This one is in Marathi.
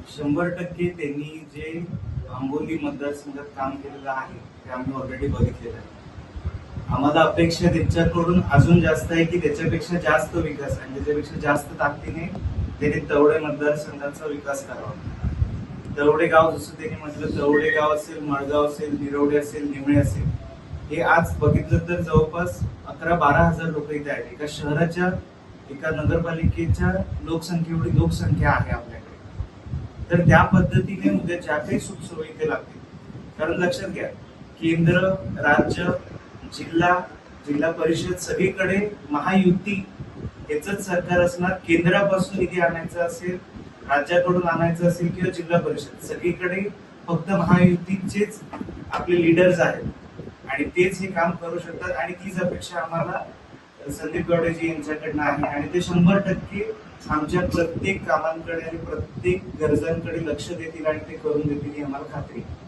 100% त्यांनी जे आंबोली मतदारसंघात काम केलेलं आहे ते आम्ही ऑलरेडी बघितलेलं आहे. आम्हाला अपेक्षा त्यांच्याकडून अजून जास्त आहे की त्याच्यापेक्षा जास्त विकास आणि त्याच्यापेक्षा जास्त ताकदीने त्यांनी तवडे मतदारसंघाचा विकास करावा. तवडे गाव जसं त्यांनी म्हटलं, तवडे गाव असेल, मळगाव असेल, निरवडे असेल, निमळे असेल, हे आज बघितलं तर जवळपास 11-12 हजार लोक इथे आहेत. एका शहराच्या, एका नगरपालिकेच्या लोकसंख्या एवढी लोकसंख्या आहे आपल्याकडे. तर त्या पद्धतीने उद्या ज्या काही सुखसोयी ते लागतील, कारण लक्षात घ्या, केंद्र, राज्य, जिल्हा, जिल्हा परिषद सगळीकडे महायुती याच सरकार असणार. केंद्रापासून निधी आणायचा असेल, राज्याकडून आणायचं असेल किंवा जिल्हा परिषद, सगळीकडे फक्त महायुतीचेच आपले लीडर्स आहेत आणि तेच हे काम करू शकतात. आणि तीच अपेक्षा आम्हाला संदीप गावडेजी यांच्याकडनं आहे आणि ते 100% आमच्या प्रत्येक कामांकडे आणि प्रत्येक गरजांकडे लक्ष देतील आणि ते करून देतील ही आम्हाला खात्री आहे.